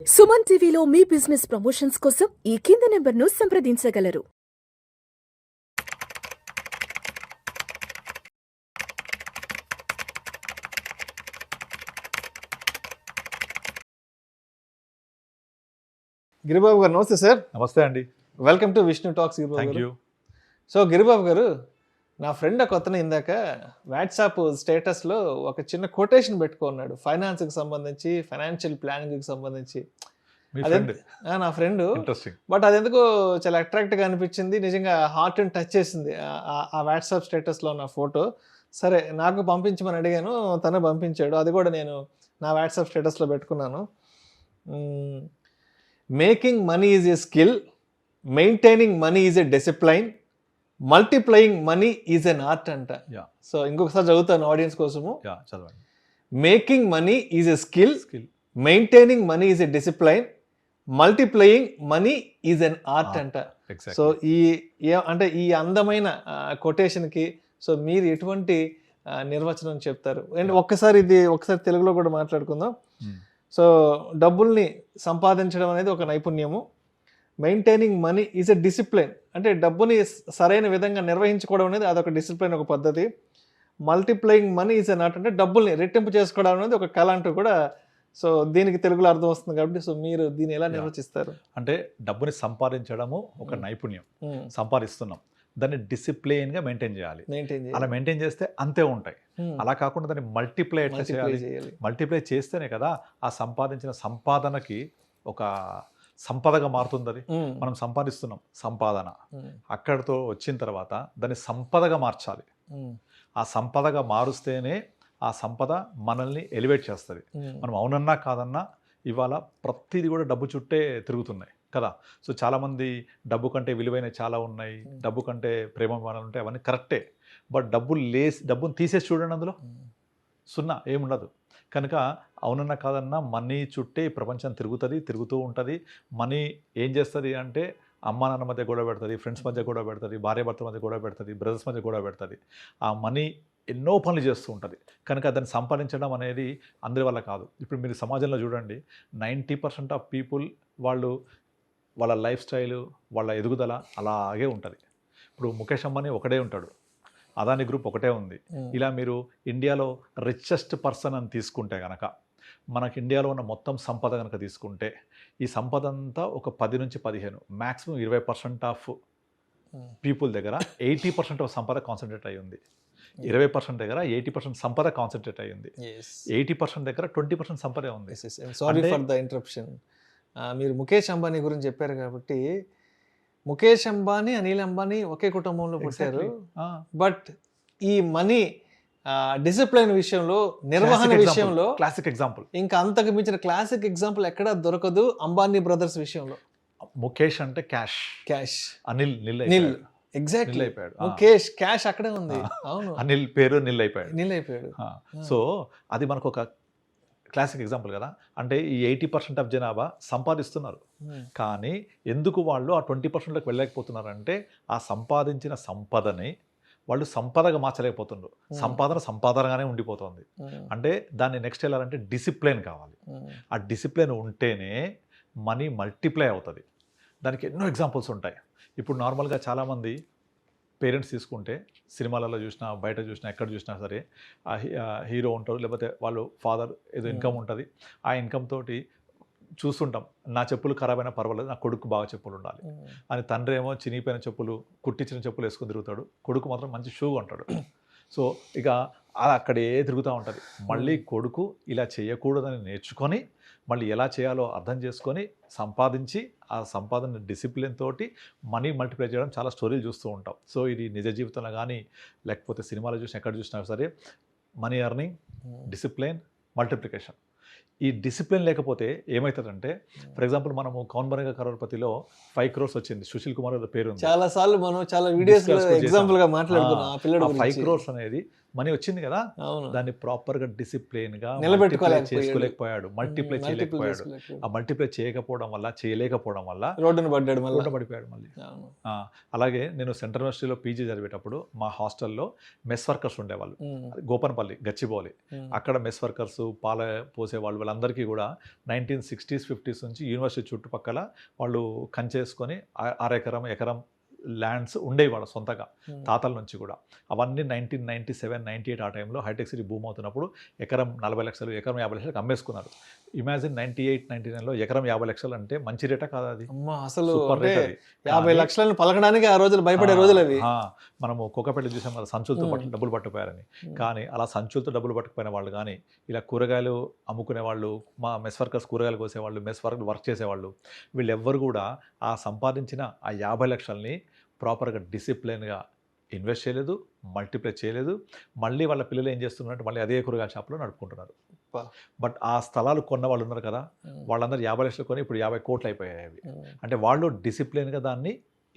సుమన్ టీవీలో మీ business promotions కోసం ఈ కింది నెంబర్ను సంప్రదించగలరు. గిరిబాబు గారు నమస్తే సార్. నమస్తే అండి. Welcome to Vishnu talks Giribabu thank గారు. యూ. సో గిరిబాబు గారు, నా ఫ్రెండ్ ఒక అతను ఇందాక వాట్సాప్ స్టేటస్లో ఒక చిన్న కొటేషన్ పెట్టుకున్నాడు, ఫైనాన్స్కి సంబంధించి, ఫైనాన్షియల్ ప్లానింగ్కి సంబంధించి. మీ అదే ఫ్రెండ్ నా ఫ్రెండ్. ఇంట్రెస్టింగ్. బట్ అది ఎందుకో చాలా అట్రాక్ట్గా అనిపించింది, నిజంగా హార్ట్ని టచ్ చేసింది ఆ వాట్సాప్ స్టేటస్లో ఉన్న ఫోటో. సరే నాకు పంపించమని అడిగాను, తనే పంపించాడు. అది కూడా నేను నా వాట్సాప్ స్టేటస్లో పెట్టుకున్నాను. Making money is a skill, maintaining money is a discipline, multiplying money is an art అంట. యా సో ఇంకొకసారి చదువుతాను ఆడియన్స్ కోసము. యా చదవండి. Making money is a skill, skill. Maintaining money is a discipline, multiplying money is an art అంట. So exactly. అంటే ఈ అందమైన కొటేషన్కి so మీరు ఎటువంటి నిర్వచనం చెప్తారు? అండ్ ఒక్కసారి తెలుగులో కూడా మాట్లాడుకుందాం. సో డబ్బుల్ని సంపాదించడం అనేది ఒక నైపుణ్యము, maintaining money is a discipline, అంటే డబ్బుని సరైన విధంగా నిర్వహించుకోవడం అనేది అదొక డిసిప్లిన్, ఒక పద్ధతి. Multiplying money is an art, అంటే డబ్బుల్ని రెట్టింపు చేసుకోవడం అనేది ఒక కళ అంటూ కూడా. సో దీనికి తెలుగులో అర్థం వస్తుంది కాబట్టి సో మీరు దీన్ని ఎలా నిర్వచిస్తారు? అంటే డబ్బుని సంపాదించడము ఒక నైపుణ్యం, సంపాదిస్తున్నాం, దాన్ని డిసిప్లిన్గా మెయింటైన్ చేయాలి. అలా మెయింటైన్ చేస్తే అంతే ఉంటాయి. అలా కాకుండా దాన్ని మల్టిప్లై ఎట్లా చేయాలి? మల్టిప్లై చేస్తేనే కదా ఆ సంపాదించిన సంపాదనకి ఒక సంపదగా మారుతుంది. అది మనం సంపాదిస్తున్నాం సంపాదన, అక్కడితో వచ్చిన తర్వాత దాన్ని సంపదగా మార్చాలి. ఆ సంపదగా మారుస్తేనే ఆ సంపద మనల్ని ఎలివేట్ చేస్తుంది. మనం అవునన్నా కాదన్నా ఇవాళ ప్రతిదీ కూడా డబ్బు చుట్టే తిరుగుతున్నాయి కదా. సో చాలామంది డబ్బు కంటే విలువైన చాలా ఉన్నాయి, డబ్బు కంటే ప్రేమాభిమానాలు ఉంటాయి, అవన్నీ కరెక్టే. బట్ డబ్బుని తీసేసి చూడండి, అందులో సున్నా ఏముండదు. కనుక అవునన్నా కాదన్నా మనీ చుట్టే ఈ ప్రపంచం తిరుగుతూ ఉంటుంది. మనీ ఏం చేస్తుంది అంటే అమ్మా నాన్న మధ్య గొడవ పెడుతుంది, ఫ్రెండ్స్ మధ్య గొడవ పెడుతుంది, భార్యాభర్తల మధ్య గొడవ పెడుతుంది, బ్రదర్స్ మధ్య గొడవ పెడుతుంది. ఆ మనీ ఎన్నో పనులు చేస్తూ ఉంటుంది. కనుక దాన్ని సంపాదించడం అనేది అందరి వల్ల కాదు. ఇప్పుడు మీరు సమాజంలో చూడండి, 90% ఆఫ్ పీపుల్ వాళ్ళ లైఫ్ స్టైలు, వాళ్ళ ఎదుగుదల అలాగే ఉంటుంది. ఇప్పుడు ముఖేష్ అంబానీ ఒకడే ఉంటాడు, అదాని గ్రూప్ ఒకటే ఉంది. ఇలా మీరు ఇండియాలో రిచెస్ట్ పర్సన్ అని తీసుకుంటే కనుక, మనకి ఇండియాలో ఉన్న మొత్తం సంపద కనుక తీసుకుంటే, ఈ సంపద అంతా ఒక 10 నుంచి 15, మ్యాక్సిమం 20% ఆఫ్ పీపుల్ దగ్గర 80% ఆఫ్ సంపద కాన్సన్ట్రేట్ అయి ఉంది. 20% దగ్గర 80% సంపద కాన్సన్ట్రేట్ అయి ఉంది. 80% దగ్గర 20% సంపదే ఉంది. Sorry for the interruption. మీరు ముఖేష్ అంబానీ గురించి చెప్పారు కాబట్టి, ముఖేష్ అంబానీ, అనిల్ అంబానీ ఒకే కుటుంబంలో పుట్టారు. బట్ ఈ మనీ డిసిప్లైన్ విషయంలో, నిర్వహణ విషయంలో క్లాసిక్ ఎగ్జాంపుల్, ఇంకా అంతకు మించిన క్లాసిక్ ఎగ్జాంపుల్ ఎక్కడా దొరకదు అంబానీ బ్రదర్స్ విషయంలో. ముఖేష్ అంటే క్యాష్, అనిల్ నిల్. ఎగ్జాక్ట్లీ, అయిపోయాడు. ముఖేష్ క్యాష్ అక్కడే ఉంది. అవును, అనిల్ పేరు నిల్ అయిపోయాడు. సో అది మనకు ఒక క్లాసిక్ ఎగ్జాంపుల్ కదా. అంటే ఈ 80% ఆఫ్ జనాభా సంపాదిస్తున్నారు, కానీ ఎందుకు వాళ్ళు ఆ 20%లోకి వెళ్ళలేకపోతున్నారు అంటే ఆ సంపాదించిన సంపదని వాళ్ళు సంపదగా మార్చలేకపోతున్నారు. సంపాదనగానే ఉండిపోతుంది. అంటే దాన్ని నెక్స్ట్ వెళ్ళాలంటే డిసిప్లిన్ కావాలి. ఆ డిసిప్లిన్ ఉంటేనే మనీ మల్టిప్లై అవుతుంది. దానికి ఎన్నో ఎగ్జాంపుల్స్ ఉంటాయి. ఇప్పుడు నార్మల్గా చాలామంది పేరెంట్స్ తీసుకుంటే, సినిమాలలో చూసినా, బయట చూసినా, ఎక్కడ చూసినా సరే హీరో ఉంటారు, లేకపోతే వాళ్ళు ఫాదర్ ఏదో ఇన్కమ్ ఉంటుంది. ఆ ఇన్కమ్ తోటి చూస్తుంటాం, నా చెప్పులు ఖరాబ్ అయినా పర్వాలేదు, నా కొడుకు బాగా చెప్పులు ఉండాలి అని. తండ్రి ఏమో చినిగిపోయిన చెప్పులు, కుట్టించిన చెప్పులు వేసుకొని తిరుగుతాడు, కొడుకు మాత్రం మంచి షూ ఉంటాడు. సో ఇక అది అక్కడే తిరుగుతూ ఉంటుంది. మళ్ళీ కొడుకు ఇలా చేయకూడదని నేర్చుకొని, మళ్ళీ ఎలా చేయాలో అర్థం చేసుకొని సంపాదించి, ఆ సంపాదన డిసిప్లిన్ తోటి మనీ మల్టిప్లై చేయడం చాలా స్టోరీలు చూస్తూ ఉంటాం. సో ఇది నిజ జీవితంలో కానీ, లేకపోతే సినిమాలో చూసినా, ఎక్కడ చూసినా సరే మనీ ఎర్నింగ్, డిసిప్లిన్, మల్టిప్లికేషన్. ఈ డిసిప్లిన్ లేకపోతే ఏమవుతుందంటే, ఫర్ ఎగ్జాంపుల్ మనము కౌన్ బనేగా కరోడ్పతిలో 5 crores వచ్చింది, సుశీల్ కుమార్ పేరు ఉంది. చాలా సార్లు మనం చాలా వీడియోస్ ఎగ్జాంపుల్ గా మాట్లాడుకున్నాం. 5 crores అనేది మనీ వచ్చింది కదా, అవును. దాన్ని ప్రాపర్గా డిసిప్లిన్గా నిలబెట్టుకోలేకపోయాడు, మల్టిప్లై చేయలేకపోయాడు. ఆ మల్టిప్లై చేయలేకపోవడం వల్ల రోడ్డున పడ్డాడు, రోడ్డు పడిపోయాడు మళ్ళీ. అలాగే నేను సెంట్రల్ యూనివర్సిటీలో పీజీ చదివేటప్పుడు మా హాస్టల్లో మెస్ వర్కర్స్ ఉండేవాళ్ళు, గోపన్పల్లి గచ్చిబౌలి. అక్కడ మెస్ వర్కర్స్, పాల పోసేవాళ్ళు, వాళ్ళందరికీ కూడా 1960s 50s నుంచి యూనివర్సిటీ చుట్టుపక్కల వాళ్ళు కంచేసుకొని ఎకరం ల్యాండ్స్ ఉండేవి వాళ్ళ సొంతగా తాతల నుంచి కూడా. అవన్నీ 1997, 98 ఆ టైంలో హైటెక్ సిటీ భూమి అవుతున్నప్పుడు ఎకరం 40 లక్షలు, ఎకరం 50 లక్షలకు అమ్మేసుకున్నారు. ఇమాజిన్ 98, 99లో ఎకరం 50 లక్షలు అంటే మంచి రేటా కాదా అది? అసలు 50 లక్షలను పలకడానికి ఆ రోజులు భయపడే రోజులు అవి. మనము కోకపేట చూసాం కదా, సంచులతో డబ్బులు పట్టుకుపోయారని. కానీ అలా సంచులతో డబ్బులు పట్టుకుపోయిన వాళ్ళు కానీ, ఇలా కూరగాయలు అమ్ముకునే వాళ్ళు, మా మెస్ వర్కర్స్ కూరగాయలు కోసేవాళ్ళు, మెస్ వర్క్ చేసేవాళ్ళు, వీళ్ళెవ్వరు కూడా ఆ సంపాదించిన ఆ 50 లక్షల్ని ప్రాపర్గా డిసిప్లిన్గా ఇన్వెస్ట్ చేయలేదు, మల్టిప్లై చేయలేదు. మళ్ళీ వాళ్ళ పిల్లలు ఏం చేస్తున్నారంటే మళ్ళీ అదే కూరగాయల షాప్లో నడుపుకుంటున్నారు. బట్ ఆ స్థలాలు కొన్న వాళ్ళు ఉన్నారు కదా, వాళ్ళందరూ 50 లక్షలు కొని ఇప్పుడు 50 కోట్లు అయిపోయాయి అవి. అంటే వాళ్ళు డిసిప్లిన్గా దాన్ని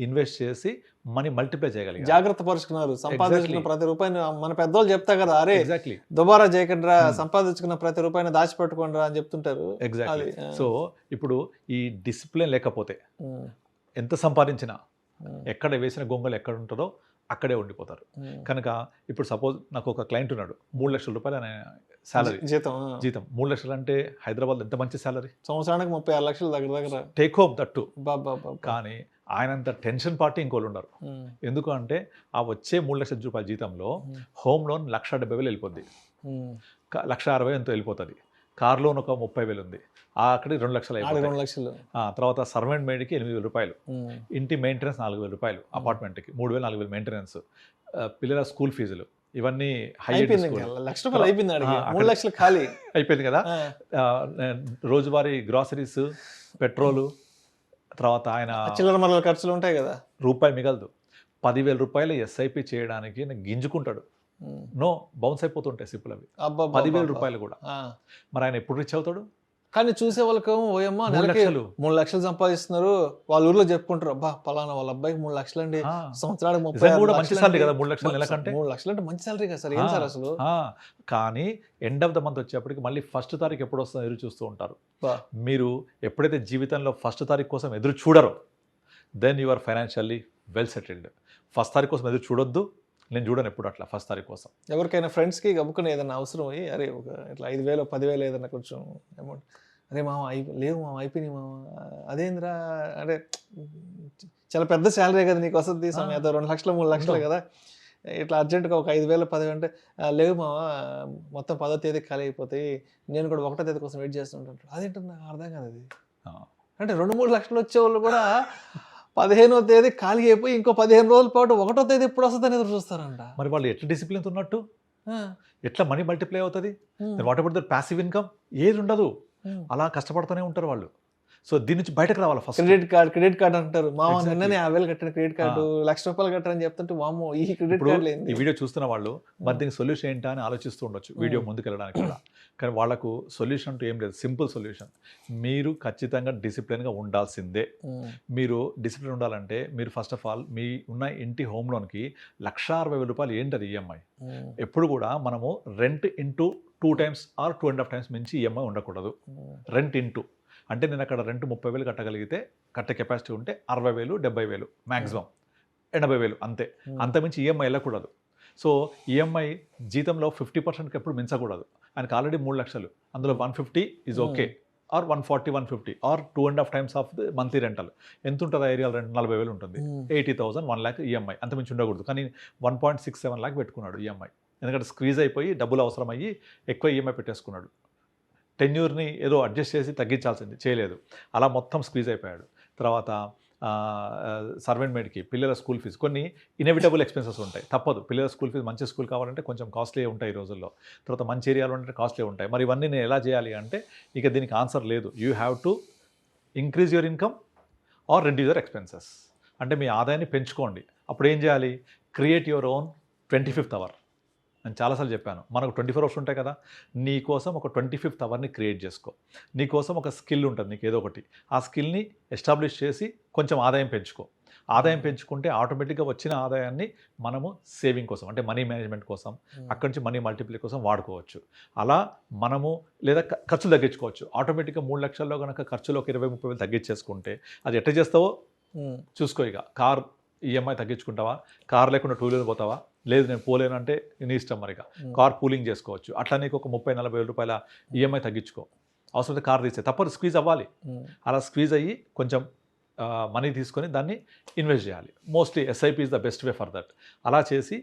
ఇన్వెస్ట్ చేసి మనీ మల్టిప్లై చేయగలిగారు, జాగ్రత్త పరుచుకున్నారు. సంపాదించుకున్న ప్రతి రూపాయిని మన పెద్దోళ్ళు చెప్తా కదా, అరే ఎగ్జాక్ట్లీ దుబారా చేయకుండా సంపాదించుకున్న ప్రతి రూపాయిని దాచిపెట్టుకోండి అని చెప్తుంటారు. ఎగ్జాక్ట్లీ. సో ఇప్పుడు ఈ డిసిప్లిన్ లేకపోతే ఎంత సంపాదించినా, ఎక్కడ వేసిన గొంగలు ఎక్కడ ఉంటుందో అక్కడే ఉండిపోతారు. కనుక ఇప్పుడు సపోజ్ నాకు ఒక క్లయింట్ ఉన్నాడు, 3 లక్షల రూపాయలు అనే శాలరీ, జీతం 3 లక్షలు అంటే హైదరాబాద్ ఎంత మంచి శాలరీ, సంవత్సరానికి 36 లక్షలు దగ్గర టేక్ హోమ్ దట్టు. కానీ ఆయనంత టెన్షన్ పార్టీ ఇంకోళ్ళు ఉన్నారు. ఎందుకు అంటే ఆ వచ్చే 3 లక్షల రూపాయల జీతంలో హోమ్ లోన్ 1,70,000 వెళ్ళిపోద్ది, 1,60,000 ఎంతో వెళ్ళిపోతుంది. కార్ లోన్ ఒక 30,000 ఉంది, అక్కడికి 2 లక్షలు అయిపోతుంది. తర్వాత సర్వెంట్ మేడ్కి 8,000 రూపాయలు, ఇంటి మెయింటెనెన్స్ 4,000 రూపాయలు, అపార్ట్మెంట్కి 3,000 4,000 మెయింటెనెన్స్, పిల్లల స్కూల్ ఫీజులు, ఇవన్నీ అయిపోయింది కదా. రోజువారీ గ్రాసరీస్, పెట్రోలు, తర్వాత ఆయన చిల్లర ఖర్చులు ఉంటాయి కదా, రూపాయి మిగలదు. 10,000 రూపాయలు ఎస్ఐపి చేయడానికి గింజుకుంటాడు, నో బౌన్స్ అయిపోతుంటాయి సిప్పులు అవి, 10,000 రూపాయలు కూడా. మరి ఆయన ఎప్పుడు రిచ్ అవుతాడు? కానీ చూసే వాళ్ళకి ఓయమ్మ 3 లక్షలు సంపాదిస్తున్నారు, వాళ్ళ ఊర్లో చెప్పుకుంటారు, అబ్బా పలానా వాళ్ళ అబ్బాయికి 3 లక్షలు అండి, సంవత్సరానికి 30 మంచి సాలరీ కదా, 3 లక్షలు నెలకంటే. 3 లక్షలు అంటే మంచి సాలరీ కదా సార్, ఏం సార్ అసలు. కానీ ఎండ్ ఆఫ్ ద మంత్ వచ్చేప్పటికి మళ్ళీ ఫస్ట్ తారీఖు ఎప్పుడు వస్తుందో ఎదురు చూస్తూ ఉంటారు. మీరు ఎప్పుడైతే జీవితంలో ఫస్ట్ తారీఖు కోసం ఎదురు చూడరో, then you are financially well settled. First తారీఖు కోసం ఎదురు చూడొద్దు, నేను చూడను ఎప్పుడు అట్లా ఫస్ట్ తారీఖు కోసం. ఎవరికైనా ఫ్రెండ్స్కి గమ్ముకుని ఏదైనా అవసరం అయ్యి, అరే ఒక ఇట్లా 5,000 10,000 ఏదైనా కొంచెం అమౌంట్, అరే మామ లేవు మామ అయిపోయినాయి మామ, అదేంద్రా అంటే చాలా పెద్ద శాలరీ కదా నీకు వస్తుంది, ఏదో 2 లక్షలు 3 లక్షలు కదా, ఇట్లా అర్జెంటుగా ఒక 5,000 10,000 అంటే లేవు మామ మొత్తం 10వ తేదీకి ఖాళీ అయిపోతాయి, నేను కూడా 1వ తేదీ కోసం వెయిట్ చేస్తుంటాను. అదేంటో నాకు అర్థం కాదు అది. అంటే 2-3 లక్షలు వచ్చేవాళ్ళు కూడా 15వ తేదీ ఖాళీ అయిపోయి ఇంకో 15 రోజుల పాటు 1వ తేదీ ఎప్పుడు వస్తుందని ఎదురు చూస్తారంట. మరి వాళ్ళు ఎట్లా డిసిప్లిన్ ఉన్నట్టు, ఎట్లా మనీ మల్టిప్లై అవుతుంది? What about the passive income? ఏది ఉండదు, అలా కష్టపడుతూనే ఉంటారు వాళ్ళు. సో దీని నుంచి బయటకు రావాలి. ఫస్ట్ క్రెడిట్ కార్డ్ అంటారు, మామ నిన్ననే 50,000 కట్టిన క్రెడిట్ కార్డు, 1,00,000 రూపాయలు కట్టారని చెప్తుంటే వామో ఈ క్రెడిట్ కార్డు లేదు. ఈ వీడియో చూస్తున్న వాళ్ళు మరి దీనికి సొల్యూషన్ ఏంటా అని ఆలోచిస్తూ ఉండొచ్చు వీడియో ముందుకు వెళ్ళడానికి కూడా. కానీ వాళ్ళకు సొల్యూషన్ అంటూ ఏం లేదు, సింపుల్ సొల్యూషన్. మీరు ఖచ్చితంగా డిసిప్లిన్గా ఉండాల్సిందే. మీరు డిసిప్లిన్ ఉండాలంటే మీరు ఫస్ట్ ఆఫ్ ఆల్ మీ ఉన్న ఇంటి హోమ్ లోన్కి 1,60,000 రూపాయలు ఏంటది ఈఎంఐ. ఎప్పుడు కూడా మనము rent into 2 times or 2.5 times మించి ఈఎంఐ ఉండకూడదు. రెంట్ ఇంటూ అంటే నేను అక్కడ రెంట్ 30,000 కట్టగలిగితే, కట్టే కెపాసిటీ ఉంటే 60,000 70,000 మ్యాక్సిమం 80,000 అంతే, అంతమించి ఈఎంఐ వెళ్ళకూడదు. సో ఈఎంఐ జీతంలో 50% ఎప్పుడు మించకూడదు. ఆయనకు ఆల్రెడీ 3 లక్షలు, అందులో 150 is okay, or 140 150 or 2.5 times of the monthly rental. ఎంత ఉంటుంది ఆ ఏరియాలో రెంట్? 40,000 ఉంటుంది. 80,000 1 lakh ఈఎంఐ, అంతమించి ఉండకూడదు. కానీ 1.67 lakh పెట్టుకున్నాడు ఈఎంఐ, ఎందుకంటే స్క్వీజ్ అయిపోయి డబ్బులు అవసరం అయ్యి ఎక్కువ ఈఎంఐ పెట్టేసుకున్నాడు. టెన్యూర్ని ఏదో అడ్జస్ట్ చేసి తగ్గించాల్సింది, చేయలేదు, అలా మొత్తం స్క్వీజ్ అయిపోయాడు. తర్వాత సర్వెంట్ మేడ్కి, పిల్లల స్కూల్ ఫీజు, కొన్ని ఇన్ఎవిటబుల్ ఎక్స్పెన్సెస్ ఉంటాయి, తప్పదు. పిల్లల స్కూల్ ఫీజు మంచి స్కూల్ కావాలంటే కొంచెం కాస్ట్లీ ఉంటాయి ఈ రోజుల్లో, తర్వాత మంచి ఏరియాలో అంటే కాస్ట్లీ ఉంటాయి. మరి ఇవన్నీ నేను ఎలా చేయాలి అంటే ఇక దీనికి ఆన్సర్ లేదు. You have to increase your income or reduce your expenses. అంటే మీ ఆదాయాన్ని పెంచుకోండి. అప్పుడు ఏం చేయాలి? Create your own 25th hour. నేను చాలాసార్లు చెప్పాను, మనకు 24 hours ఉంటాయి కదా, నీ కోసం ఒక 25th hourని క్రియేట్ చేసుకో. నీ కోసం ఒక స్కిల్ ఉంటుంది నీకు ఏదో ఒకటి, ఆ స్కిల్ని ఎస్టాబ్లిష్ చేసి కొంచెం ఆదాయం పెంచుకో. ఆదాయం పెంచుకుంటే ఆటోమేటిక్గా వచ్చిన ఆదాయాన్ని మనము సేవింగ్ కోసం అంటే మనీ మేనేజ్మెంట్ కోసం అక్కడి నుంచి మనీ మల్టిప్లై కోసం వాడుకోవచ్చు. అలా మనము లేదా ఖర్చులు తగ్గించుకోవచ్చు. ఆటోమేటిక్గా 3 లక్షల్లో కనుక ఖర్చులు ఒక 20-30 వేలు తగ్గించేసుకుంటే అది ఎట్లా చేస్తావో చూసుకో. ఇక కార్ ఈఎంఐ తగ్గించుకుంటావా, కార్ లేకుండా 2 వీలర్ పోతావా, లేదు నేను పోలేను అంటే నీ ఇష్టం. మరిగా కార్ పూలింగ్ చేసుకోవచ్చు. అట్లా నీకు ఒక 30-40 వేల రూపాయల ఈఎంఐ తగ్గించుకో. అవసరమైతే కార్ తీస్తే తప్పదు, స్క్వీజ్ అవ్వాలి. అలా స్క్వీజ్ అయ్యి కొంచెం మనీ తీసుకొని దాన్ని ఇన్వెస్ట్ చేయాలి. Mostly SIP is the best way for that. అలా చేసి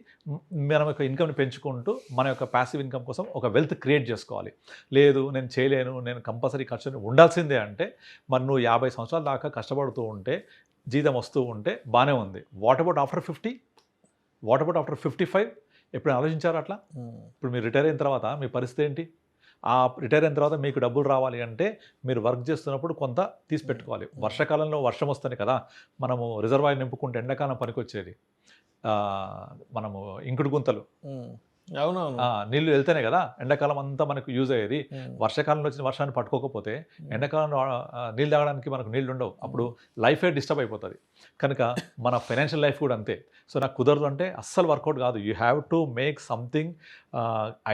మనం యొక్క ఇన్కమ్ని పెంచుకుంటూ మన యొక్క ప్యాసివ్ ఇన్కమ్ కోసం ఒక వెల్త్ క్రియేట్ చేసుకోవాలి. లేదు నేను చేయలేను, నేను కంపల్సరీ ఖర్చుని ఉండాల్సిందే అంటే మరి నువ్వు 50 సంవత్సరాల దాకా కష్టపడుతూ ఉంటే జీతం వస్తూ ఉంటే బాగానే ఉంది. What about after 50? What about after 55? ఎప్పుడు ఆలోచించారు అట్లా? ఇప్పుడు మీరు రిటైర్ అయిన తర్వాత మీ పరిస్థితి ఏంటి? ఆ రిటైర్ అయిన తర్వాత మీకు డబ్బులు రావాలి అంటే మీరు వర్క్ చేస్తున్నప్పుడు కొంత తీసి పెట్టుకోవాలి. వర్షాకాలంలో వర్షం వస్తుంది కదా, మనము రిజర్వాయర్ నింపుకుంటే ఎండాకాలం పనికొచ్చేది. మనము ఇంకుడు గుంతలు అవునవును నీళ్లు వెళ్తేనే కదా ఎండాకాలం అంతా మనకు యూజ్ అయ్యేది. వర్షాకాలంలో వచ్చిన వర్షాన్ని పట్టుకోకపోతే ఎండాకాలంలో నీళ్ళు తాగడానికి మనకు నీళ్ళు ఉండవు. అప్పుడు లైఫే డిస్టర్బ్ అయిపోతుంది. కనుక మన ఫైనాన్షియల్ లైఫ్ కూడా అంతే. సో నాకు కుదరదు అంటే అస్సలు వర్కౌట్ కాదు. You have to make something,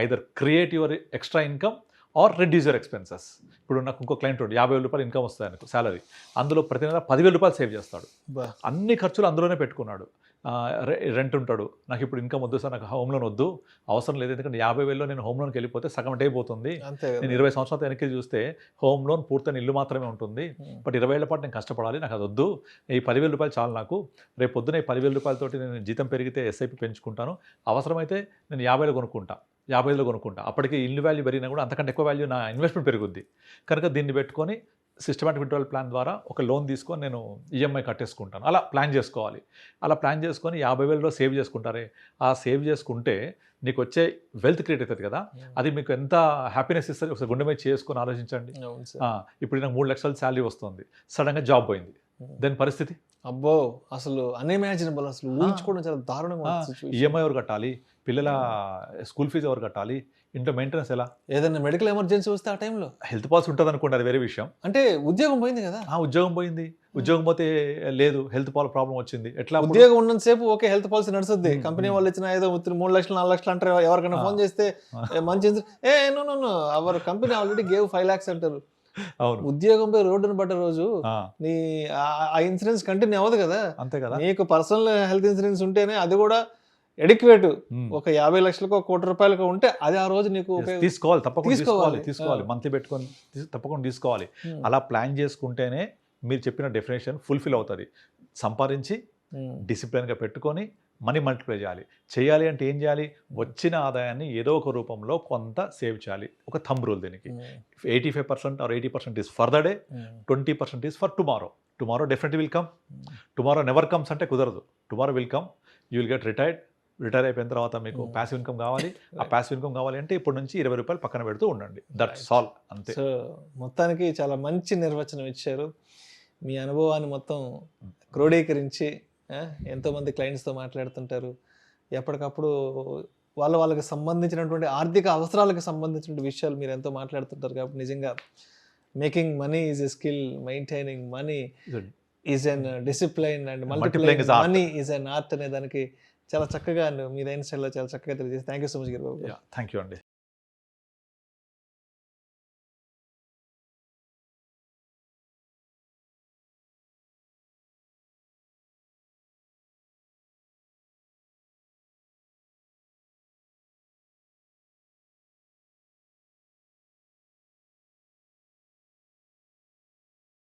either create your extra income or reduce your expenses. ఇప్పుడు నాకు ఇంకో క్లయింట్ 50,000 రూపాయలు ఇన్కమ్ వస్తుంది ఆయనకు శాలరీ. అందులో ప్రతి నెల 10,000 రూపాయలు సేవ్ చేస్తాడు. అన్ని ఖర్చులు అందులోనే పెట్టుకున్నాడు. రెంట్ ఉంటాడు, నాకు ఇప్పుడు ఇన్కమ్ వద్దు సార్, నాకు హోమ్ లోన్ వద్దు, అవసరం లేదు, ఎందుకంటే 50,000లో నేను హోమ్ లోన్కి వెళ్ళిపోతే సగం డే పోతుంది. నేను 20 సంవత్సరాలు వెనక్కి చూస్తే హోమ్ లోన్ పూర్తయిన ఇల్లు మాత్రమే ఉంటుంది. బట్ 20 ఏళ్ల పాటు నేను కష్టపడాలి, నాకు అది వద్దు, ఈ 10,000 రూపాయలు చాలు నాకు. రేపు పొద్దున ఈ 10,000 రూపాయలతోటి నేను జీతం పెరిగితే ఎస్ఐపి పెంచుకుంటాను, అవసరమైతే నేను 50లో కొనుక్కుంటా, 55లో కొనుక్కుంటా. అప్పటికి ఇల్లు వాల్యూ పెరిగినా కూడా అంతకంటే ఎక్కువ వాల్యూ నా ఇన్వెస్ట్మెంట్ పెరుగుద్ది. కనుక దీన్ని పెట్టుకొని సిస్టమాటిక్ విత్డ్రాల్ ప్లాన్ ద్వారా ఒక లోన్ తీసుకొని నేను ఈఎంఐ కట్టేసుకుంటాను. అలా ప్లాన్ చేసుకోవాలి. అలా ప్లాన్ చేసుకొని 50,000లో సేవ్ చేసుకుంటారే, ఆ సేవ్ చేసుకుంటే నీకు వచ్చే వెల్త్ క్రియేట్ అవుతుంది కదా, అది మీకు ఎంత హ్యాపీనెస్ ఇస్తుంది ఒకసారి గుండె మీద చేసుకొని ఆలోచించండి. ఇప్పుడు నాకు 3 లక్షల శాలరీ వస్తుంది, సడన్గా జాబ్ పోయింది, దాని పరిస్థితి అబ్బో అసలు అన్ఇమాజినబుల్, అసలు ఊహించుకోవడం చాలా దారుణంగా. ఈఎంఐ ఎవరు కట్టాలి, పిల్లల స్కూల్ ఫీజు ఎవరు కట్టాలి, ఇంట్లో మెయింటెనెన్స్ ఎలా, ఏదైనా మెడికల్ ఎమర్జెన్సీ వస్తే ఆ టైంలో హెల్త్ పాలసీ ఉంటుంది అనుకోండి, అది వేరే విషయం. అంటే ఉద్యోగం పోయింది కదా, ఉద్యోగం పోయింది, ఉద్యోగం పోతే లేదు హెల్త్ ప్రాబ్లం వచ్చింది, ఎట్లా? ఉద్యోగం ఉన్నంతసేపు ఓకే హెల్త్ పాలసీ నడుస్తుంది, కంపెనీ వాళ్ళు ఇచ్చిన ఏదో 3 లక్షలు 4 లక్షలు అంటారు. ఎవరికైనా ఫోన్ చేస్తే మంచి no our company already gave 5 lakhs అంటారు. ఉద్యోగంపై రోడ్డును పడ్డ రోజు నీ ఆ ఇన్సూరెన్స్ కంటిన్యూ అవ్వదు కదా. అంతే కదా, నీకు పర్సనల్ హెల్త్ ఇన్సూరెన్స్ ఉంటేనే అది కూడా ఎడిక్వేట్. ఒక 50 లక్షలకు 1 కోటి రూపాయలకు ఉంటే అది ఆ రోజు నీకు తీసుకోవాలి, తప్పకుండా తీసుకోవాలి, మంత్లీ పెట్టుకొని తప్పకుండా తీసుకోవాలి. అలా ప్లాన్ చేసుకుంటేనే మీరు చెప్పిన డెఫినేషన్ ఫుల్ఫిల్ అవుతుంది. సంపాదించి డిసిప్లిన్గా పెట్టుకొని మనీ మల్టిప్లై చేయాలి అంటే ఏం చేయాలి? వచ్చిన ఆదాయాన్ని ఏదో ఒక రూపంలో కొంత సేవ్ చేయాలి. ఒక థంబ్ రూల్ దీనికి, 85% or 80% is for the day, 20% is for tomorrow definitely will come. Tomorrow never comes అంటే కుదరదు. Tomorrow will come, you will get retire అయిపోయిన తర్వాత మీకు ప్యాసివ్ ఇన్కమ్ కావాలి. ఆ ప్యాసివ్ ఇన్కమ్ కావాలి అంటే ఇప్పటి నుంచి 20 రూపాయలు పక్కన పెడుతూ ఉండండి. దట్స్ ఆల్, అంతే. సో మొత్తానికి చాలా మంచి నిర్వచనం ఇచ్చారు. మీ అనుభవాన్ని మొత్తం క్రోడీకరించి ఎంతోమంది క్లయింట్స్తో మాట్లాడుతుంటారు. ఎప్పటికప్పుడు వాళ్ళకి సంబంధించినటువంటి ఆర్థిక అవసరాలకు సంబంధించిన విషయాలు మీరు ఎంతో మాట్లాడుతుంటారు. కాబట్టి నిజంగా making money is a skill, maintaining money is an discipline and multiplying money is an art అనే దానికి చాలా చక్కగా మీదైన స్టైల్లో చాలా చక్కగా తెలియజేసి thank you so much Giribabu. Thank you అండి.